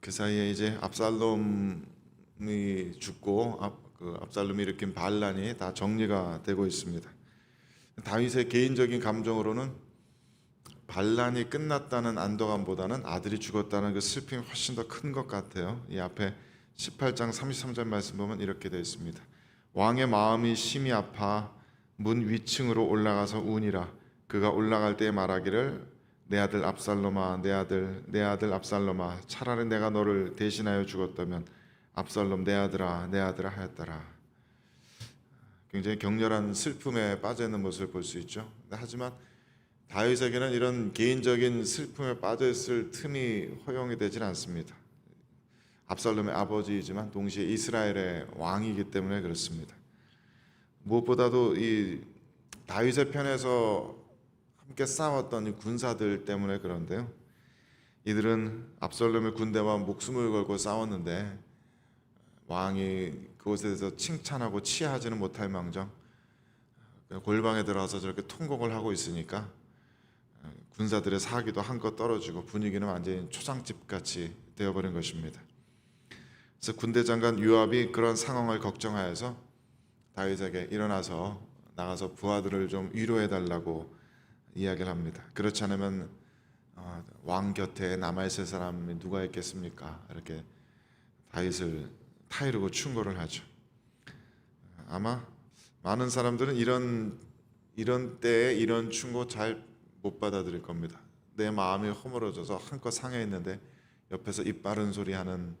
그 사이에 이제 압살롬이 죽고 압살롬이 일으킨 반란이 다 정리가 되고 있습니다. 다윗의 개인적인 감정으로는 반란이 끝났다는 안도감보다는 아들이 죽었다는 그 슬픔이 훨씬 더 큰 것 같아요. 이 앞에 18장 33절 말씀 보면 이렇게 되어 있습니다. 왕의 마음이 심히 아파 문 위층으로 올라가서 우니라. 그가 올라갈 때 말하기를 내 아들 압살롬아, 내 아들 압살롬아, 차라리 내가 너를 대신하여 죽었다면 압살롬 내 아들아 하였더라. 굉장히 격렬한 슬픔에 빠져 있는 모습을 볼 수 있죠. 하지만 다윗에게는 이런 개인적인 슬픔에 빠져 있을 틈이 허용이 되질 않습니다. 압살롬의 아버지이지만 동시에 이스라엘의 왕이기 때문에 그렇습니다. 무엇보다도 이 다윗의 편에서 함께 싸웠던 이 군사들 때문에 그런데요. 이들은 압살롬의 군대와 목숨을 걸고 싸웠는데 왕이 그것에 대해서 칭찬하고 치하하지는 못할 망정 골방에 들어와서 저렇게 통곡을 하고 있으니까 군사들의 사기도 한껏 떨어지고 분위기는 완전히 초상집 같이 되어버린 것입니다. 그래서 군대 장관 요압이 그런 상황을 걱정하여서 다윗에게 일어나서 나가서 부하들을 좀 위로해달라고 이야기를 합니다. 그렇지 않으면 왕 곁에 남아있을 사람이 누가 있겠습니까? 이렇게 다윗을 타이르고 충고를 하죠. 아마 많은 사람들은 이런 때에 이런 충고 잘 못 받아들일 겁니다. 내 마음이 허물어져서 한껏 상해 있는데 옆에서 입 바른 소리 하는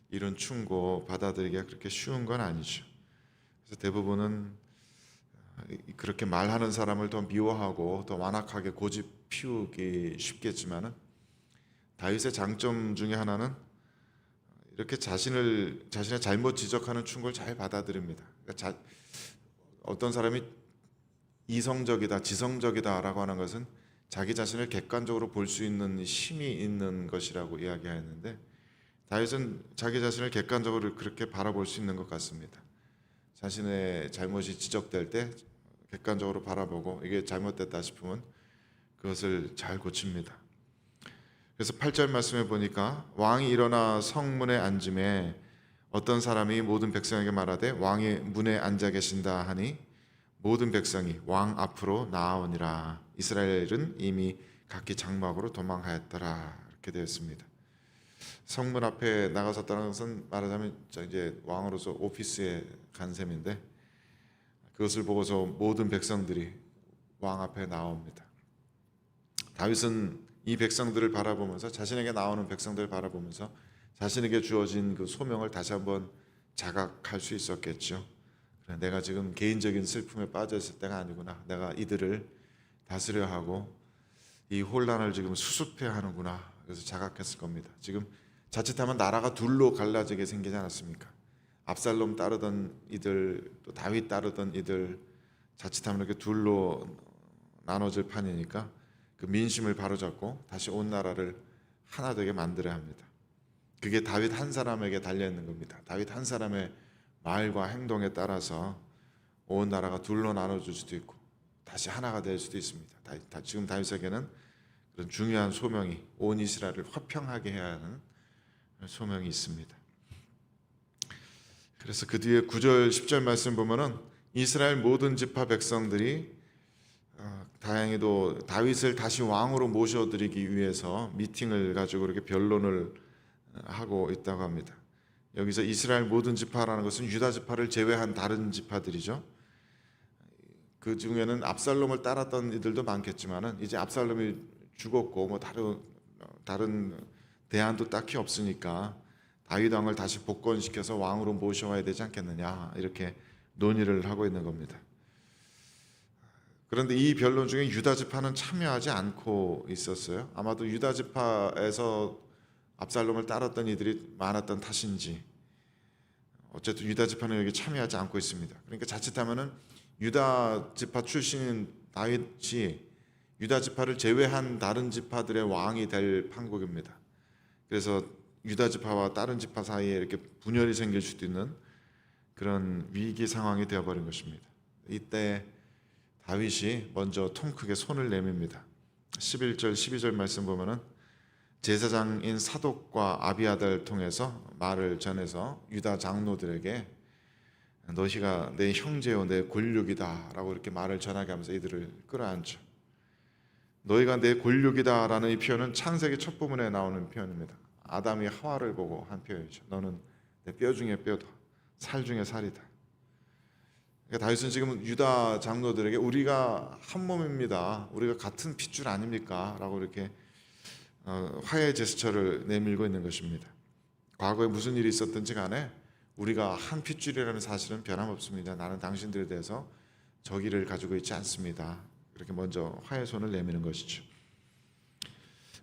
이런 충고 받아들이기가 그렇게 쉬운 건 아니죠. 그래서 대부분은 그렇게 말하는 사람을 더 미워하고 더 완악하게 고집 피우기 쉽겠지만은 다윗의 장점 중에 하나는 이렇게 자신의 잘못 지적하는 충고를 잘 받아들입니다. 그러니까 어떤 사람이 이성적이다, 지성적이다라고 하는 것은 자기 자신을 객관적으로 볼 수 있는 힘이 있는 것이라고 이야기하였는데 다윗은 자기 자신을 객관적으로 그렇게 바라볼 수 있는 것 같습니다. 자신의 잘못이 지적될 때 객관적으로 바라보고 이게 잘못됐다 싶으면 그것을 잘 고칩니다. 그래서 8절 말씀에 보니까 왕이 일어나 성문에 앉음에 어떤 사람이 모든 백성에게 말하되 왕이 문에 앉아 계신다 하니 모든 백성이 왕 앞으로 나아오니라. 이스라엘은 이미 각기 장막으로 도망하였더라. 이렇게 되었습니다. 성문 앞에 나가섰다는 것은 말하자면 이제 왕으로서 오피스에 간 셈인데 그것을 보고서 모든 백성들이 왕 앞에 나옵니다. 다윗은 이 백성들을 바라보면서 자신에게 나오는 백성들을 바라보면서 자신에게 주어진 그 소명을 다시 한번 자각할 수 있었겠죠. 내가 지금 개인적인 슬픔에 빠져 있을 때가 아니구나. 내가 이들을 다스려 하고 이 혼란을 지금 수습해야 하는구나. 그래서 자각했을 겁니다. 지금 자칫하면 나라가 둘로 갈라지게 생기지 않았습니까? 압살롬 따르던 이들, 또 다윗 따르던 이들, 자칫하면 이렇게 둘로 나눠질 판이니까 그 민심을 바로잡고 다시 온 나라를 하나 되게 만들어야 합니다. 그게 다윗 한 사람에게 달려있는 겁니다. 다윗 한 사람의 말과 행동에 따라서 온 나라가 둘로 나눠질 수도 있고 다시 하나가 될 수도 있습니다. 지금 다윗에게는 그런 중요한 소명이 온 이스라엘을 화평하게 해야 하는 소명이 있습니다. 그래서 그 뒤에 9절 10절 말씀 보면은 이스라엘 모든 지파 백성들이 다행히도 다윗을 다시 왕으로 모셔드리기 위해서 미팅을 가지고 이렇게 변론을 하고 있다고 합니다. 여기서 이스라엘 모든 지파라는 것은 유다 지파를 제외한 다른 지파들이죠. 그 중에는 압살롬을 따랐던 이들도 많겠지만은 이제 압살롬이 죽었고 뭐 다른 대안도 딱히 없으니까 다윗 왕을 다시 복권시켜서 왕으로 모셔와야 되지 않겠느냐 이렇게 논의를 하고 있는 겁니다. 그런데 이 변론 중에 유다 지파는 참여하지 않고 있었어요. 아마도 유다 지파에서 압살롬을 따랐던 이들이 많았던 탓인지 어쨌든 유다 지파는 여기 참여하지 않고 있습니다. 그러니까 자칫하면은 유다 지파 출신인 다윗이 유다 지파를 제외한 다른 지파들의 왕이 될 판국입니다. 그래서 유다 지파와 다른 지파 사이에 이렇게 분열이 생길 수도 있는 그런 위기 상황이 되어버린 것입니다. 이때 다윗이 먼저 통 크게 손을 내밉니다. 11절 12절 말씀 보면은 제사장인 사독과 아비아달을 통해서 말을 전해서 유다 장로들에게 너희가 내 형제요 내 골육이다라고 이렇게 말을 전하게 하면서 이들을 끌어안죠. 너희가 내 골육이다라는 이 표현은 창세기 첫 부분에 나오는 표현입니다. 아담이 하와를 보고 한 표현이죠. 너는 내 뼈 중에 뼈다, 살 중에 살이다. 그러니까 다윗은 지금 유다 장로들에게 우리가 한 몸입니다, 우리가 같은 핏줄 아닙니까? 라고 이렇게 화해 제스처를 내밀고 있는 것입니다. 과거에 무슨 일이 있었든지 간에 우리가 한 핏줄이라는 사실은 변함없습니다. 나는 당신들에 대해서 적의를 가지고 있지 않습니다. 이렇게 먼저 화해 손을 내미는 것이죠.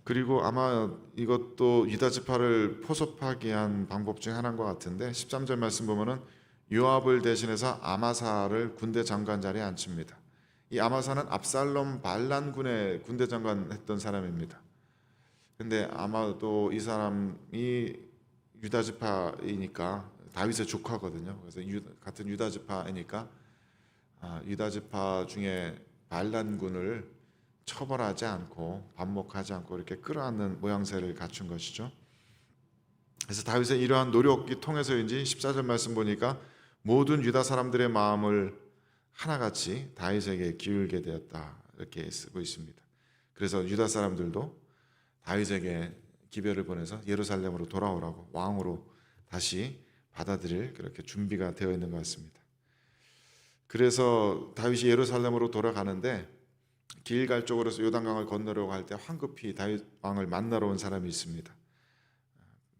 그리고 아마 이것도 유다 지파를 포섭하게 한 방법 중 하나인 것 같은데 13절 말씀 보면은 요압을 대신해서 아마사를 군대 장관 자리에 앉힙니다. 이 아마사는 압살롬 반란군의 군대 장관 했던 사람입니다. 근데 아마도 이 사람이 유다 지파이니까 다윗의 조카거든요. 그래서 같은 유다 지파이니까 유다 지파 중에 반란군을 처벌하지 않고 반목하지 않고 이렇게 끌어안는 모양새를 갖춘 것이죠. 그래서 다윗의 이러한 노력이 통해서인지 14절 말씀 보니까 모든 유다 사람들의 마음을 하나같이 다윗에게 기울게 되었다 이렇게 쓰고 있습니다. 그래서 유다 사람들도 다윗에게 기별을 보내서 예루살렘으로 돌아오라고 왕으로 다시 받아들일 그렇게 준비가 되어 있는 것 같습니다. 그래서 다윗이 예루살렘으로 돌아가는데 길갈 쪽으로서 요단강을 건너려고 할 때 황급히 다윗 왕을 만나러 온 사람이 있습니다.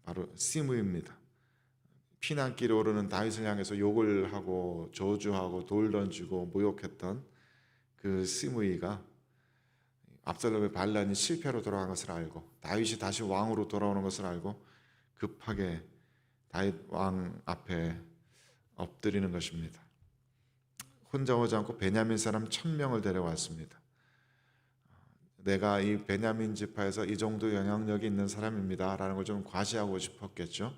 바로 시므입니다. 피난길에 오르는 다윗을 향해서 욕을 하고 저주하고 돌 던지고 모욕했던 그 시므이가 압살롬의 반란이 실패로 돌아간 것을 알고 다윗이 다시 왕으로 돌아오는 것을 알고 급하게 다윗 왕 앞에 엎드리는 것입니다. 혼자 오지 않고 베냐민 사람 1000명을 데려왔습니다. 내가 이 베냐민 지파에서 이 정도 영향력이 있는 사람입니다 라는 걸 좀 과시하고 싶었겠죠.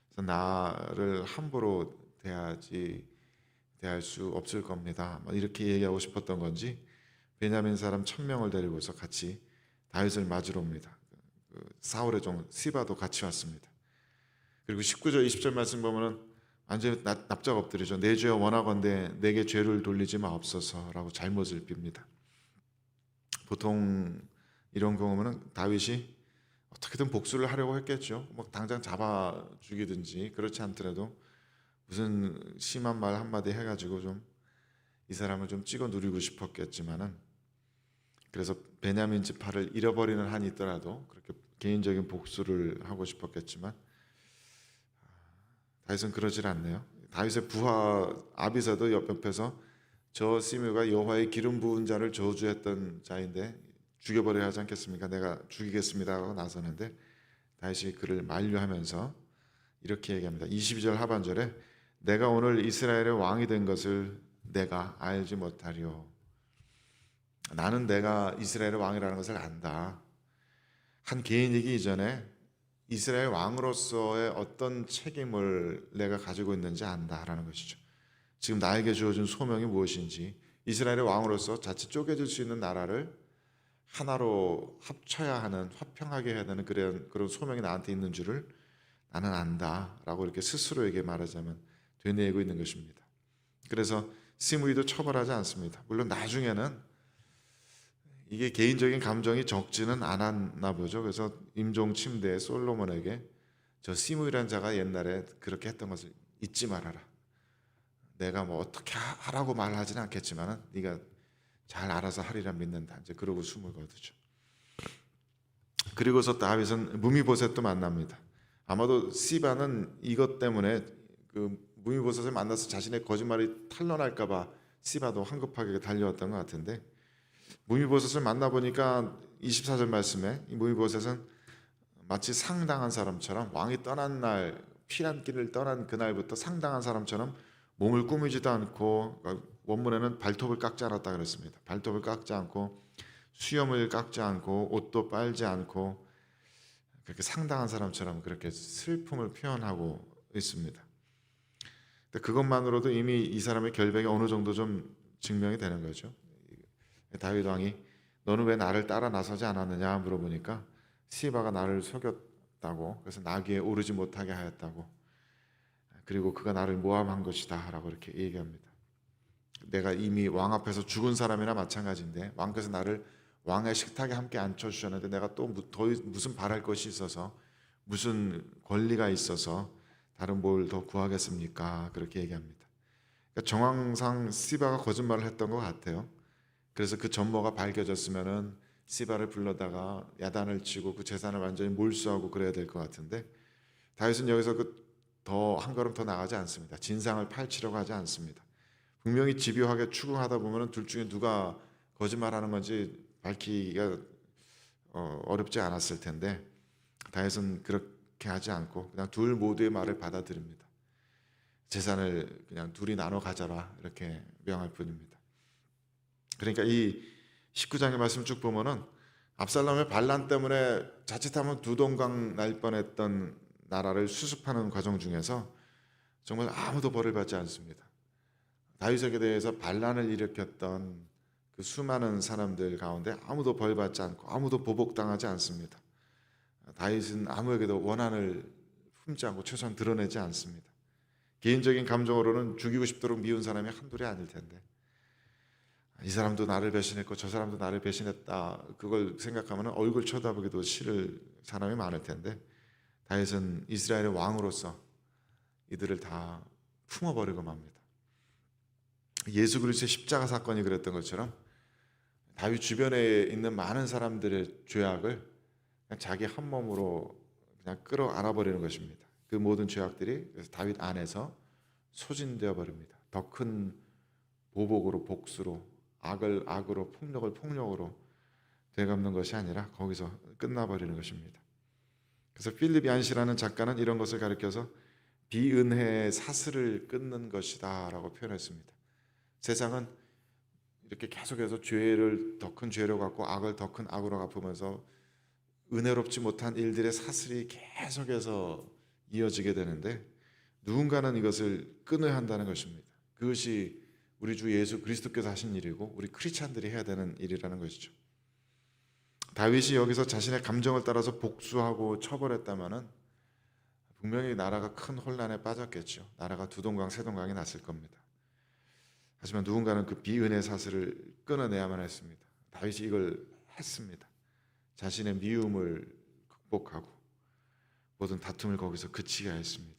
그래서 나를 함부로 대할 수 없을 겁니다 이렇게 얘기하고 싶었던 건지 베냐민 사람 1000명을 데리고서 같이 다윗을 맞으러 옵니다. 사울의 종 시바도 같이 왔습니다. 그리고 19절 20절 말씀 보면은 완전히 납작 엎드리죠. 내 죄여 원하건대 내게 죄를 돌리지 마옵소서라고 잘못을 빕니다. 보통 이런 경우는 다윗이 어떻게든 복수를 하려고 했겠죠. 뭐 당장 잡아 죽이든지 그렇지 않더라도 무슨 심한 말 한마디 해가지고 좀 이 사람을 좀 찍어 누리고 싶었겠지만은 그래서 베냐민 지파를 잃어버리는 한이 있더라도 그렇게 개인적인 복수를 하고 싶었겠지만 다윗은 그러질 않네요. 다윗의 부하 아비사도 옆에서 저 시므가 여호와의 기름 부은 자를 저주했던 자인데 죽여버려야 하지 않겠습니까? 내가 죽이겠습니다 하고 나서는데 다윗이 그를 만류하면서 이렇게 얘기합니다. 22절 하반절에 내가 오늘 이스라엘의 왕이 된 것을 내가 알지 못하리요. 나는 내가 이스라엘의 왕이라는 것을 안다. 한 개인이기 이전에 이스라엘 왕으로서의 어떤 책임을 내가 가지고 있는지 안다라는 것이죠. 지금 나에게 주어진 소명이 무엇인지, 이스라엘의 왕으로서 자칫 쪼개질 수 있는 나라를 하나로 합쳐야 하는, 화평하게 해야 되는 그런 소명이 나한테 있는 줄을 나는 안다라고 이렇게 스스로에게 말하자면 되뇌이고 있는 것입니다. 그래서 시므이도 처벌하지 않습니다. 물론 나중에는 이게 개인적인 감정이 적지는 않았나 보죠. 그래서 임종 침대에 솔로몬에게 저 시므이라는 자가 옛날에 그렇게 했던 것을 잊지 말아라. 내가 뭐 어떻게 하라고 말하지는 않겠지만 네가 잘 알아서 하리라 믿는다. 이제 그러고 숨을 거두죠. 그리고서 다윗은 무미보셋도 만납니다. 아마도 시바는 이것 때문에 그 무미보셋을 만나서 자신의 거짓말이 탄로날까봐 시바도 황급하게 달려왔던 것 같은데, 무미보셋을 만나보니까 24절 말씀에 이 무미보셋은 마치 상당한 사람처럼, 왕이 떠난 날, 피난길을 떠난 그날부터 상당한 사람처럼 몸을 꾸미지도 않고, 원문에는 발톱을 깎지 않았다 그랬습니다. 발톱을 깎지 않고 수염을 깎지 않고 옷도 빨지 않고 그렇게 상당한 사람처럼 그렇게 슬픔을 표현하고 있습니다. 그것만으로도 이미 이 사람의 결백이 어느 정도 좀 증명이 되는 거죠. 다윗 왕이 너는 왜 나를 따라 나서지 않았느냐 물어보니까 시바가 나를 속였다고, 그래서 나귀에 오르지 못하게 하였다고, 그리고 그가 나를 모함한 것이다 라고 이렇게 얘기합니다. 내가 이미 왕 앞에서 죽은 사람이나 마찬가지인데, 왕께서 나를 왕의 식탁에 함께 앉혀주셨는데 내가 또 더 무슨 바랄 것이 있어서, 무슨 권리가 있어서 다른 뭘 더 구하겠습니까? 그렇게 얘기합니다. 그러니까 정황상 시바가 거짓말을 했던 것 같아요. 그래서 그 전모가 밝혀졌으면은 시바를 불러다가 야단을 치고 그 재산을 완전히 몰수하고 그래야 될 것 같은데, 다윗은 여기서 더 한 걸음 더 나가지 않습니다. 진상을 파헤치려고 하지 않습니다. 분명히 집요하게 추궁하다 보면은 둘 중에 누가 거짓말하는 건지 밝히기가 어렵지 않았을 텐데, 다윗은 그렇게 하지 않고 그냥 둘 모두의 말을 받아들입니다. 재산을 그냥 둘이 나눠 가져라 이렇게 명할 뿐입니다. 그러니까 이 19장의 말씀 쭉 보면은 압살롬의 반란 때문에 자칫하면 두 동강 날 뻔했던 나라를 수습하는 과정 중에서 정말 아무도 벌을 받지 않습니다. 다윗에게 대해서 반란을 일으켰던 그 수많은 사람들 가운데 아무도 벌 받지 않고 아무도 보복당하지 않습니다. 다윗은 아무에게도 원한을 품지 않고 최소한 드러내지 않습니다. 개인적인 감정으로는 죽이고 싶도록 미운 사람이 한둘이 아닐 텐데, 이 사람도 나를 배신했고 저 사람도 나를 배신했다, 그걸 생각하면 얼굴 쳐다보기도 싫을 사람이 많을 텐데, 다윗은 이스라엘의 왕으로서 이들을 다 품어버리고 맙니다. 예수 그리스도의 십자가 사건이 그랬던 것처럼 다윗 주변에 있는 많은 사람들의 죄악을 그냥 자기 한 몸으로 그냥 끌어안아 버리는 것입니다. 그 모든 죄악들이 그래서 다윗 안에서 소진되어 버립니다. 더 큰 보복으로, 복수로, 악을 악으로, 폭력을 폭력으로 되갚는 것이 아니라 거기서 끝나버리는 것입니다. 그래서 필립 얀시라는 작가는 이런 것을 가리켜서 비은혜의 사슬을 끊는 것이다 라고 표현했습니다. 세상은 이렇게 계속해서 죄를 더 큰 죄로 갚고 악을 더 큰 악으로 갚으면서 은혜롭지 못한 일들의 사슬이 계속해서 이어지게 되는데, 누군가는 이것을 끊어야 한다는 것입니다. 그것이 우리 주 예수 그리스도께서 하신 일이고 우리 크리스찬들이 해야 되는 일이라는 것이죠. 다윗이 여기서 자신의 감정을 따라서 복수하고 처벌했다면은 분명히 나라가 큰 혼란에 빠졌겠죠. 나라가 두 동강 세 동강이 났을 겁니다. 하지만 누군가는 그 비은혜 사슬을 끊어내야만 했습니다. 다윗이 이걸 했습니다. 자신의 미움을 극복하고 모든 다툼을 거기서 그치게 했습니다.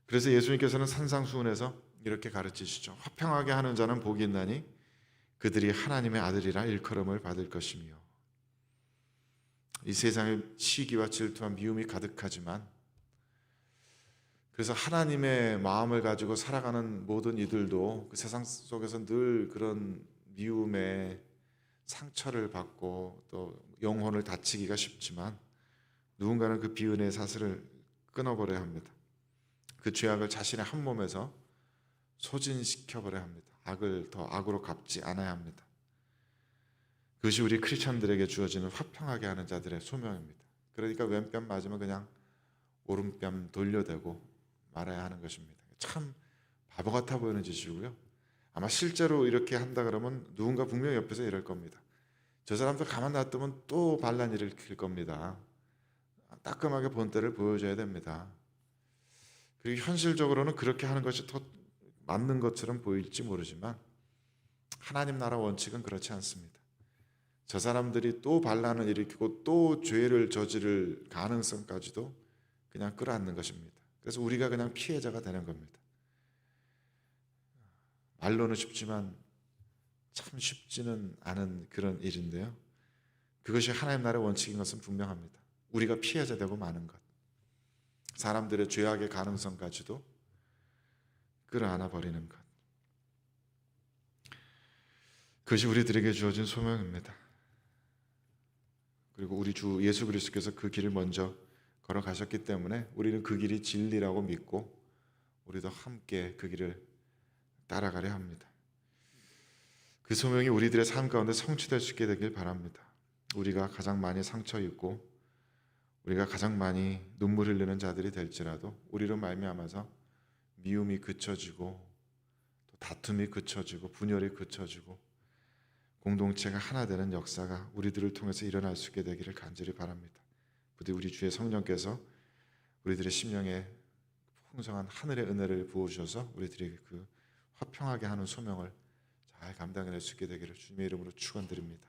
그래서 예수님께서는 산상수훈에서 이렇게 가르치시죠. 화평하게 하는 자는 복이 있나니 그들이 하나님의 아들이라 일컬음을 받을 것이며. 이 세상에 시기와 질투와 미움이 가득하지만, 그래서 하나님의 마음을 가지고 살아가는 모든 이들도 그 세상 속에서 늘 그런 미움에 상처를 받고 또 영혼을 다치기가 쉽지만, 누군가는 그 비은혜의 사슬을 끊어버려야 합니다. 그 죄악을 자신의 한 몸에서 소진시켜버려야 합니다. 악을 더 악으로 갚지 않아야 합니다. 그것이 우리 크리스천들에게 주어지는 화평하게 하는 자들의 소명입니다. 그러니까 왼뺨 맞으면 그냥 오른뺨 돌려대고 말아야 하는 것입니다. 참 바보 같아 보이는 짓이고요. 아마 실제로 이렇게 한다 그러면 누군가 분명히 옆에서 이럴 겁니다. 저 사람들 가만 놔두면 또 반란 일으킬 겁니다. 따끔하게 본때를 보여줘야 됩니다. 그리고 현실적으로는 그렇게 하는 것이 더 맞는 것처럼 보일지 모르지만 하나님 나라 원칙은 그렇지 않습니다. 저 사람들이 또 반란을 일으키고 또 죄를 저지를 가능성까지도 그냥 끌어안는 것입니다. 그래서 우리가 그냥 피해자가 되는 겁니다. 말로는 쉽지만 참 쉽지는 않은 그런 일인데요. 그것이 하나님 나라의 원칙인 것은 분명합니다. 우리가 피해자 되고 마는 것, 사람들의 죄악의 가능성까지도 끌어안아 버리는 것, 그것이 우리들에게 주어진 소명입니다. 그리고 우리 주 예수 그리스도께서 그 길을 먼저 걸어가셨기 때문에 우리는 그 길이 진리라고 믿고 우리도 함께 그 길을 따라가려 합니다. 그 소명이 우리들의 삶 가운데 성취될 수 있게 되길 바랍니다. 우리가 가장 많이 상처 입고 우리가 가장 많이 눈물 흘리는 자들이 될지라도 우리로 말미암아서 미움이 그쳐지고 또 다툼이 그쳐지고 분열이 그쳐지고 공동체가 하나 되는 역사가 우리들을 통해서 일어날 수 있게 되기를 간절히 바랍니다. 부디 우리 주의 성령께서 우리들의 심령에 풍성한 하늘의 은혜를 부어주셔서 우리들이 그 화평하게 하는 소명을 잘 감당해낼 수 있게 되기를 주님의 이름으로 축원드립니다.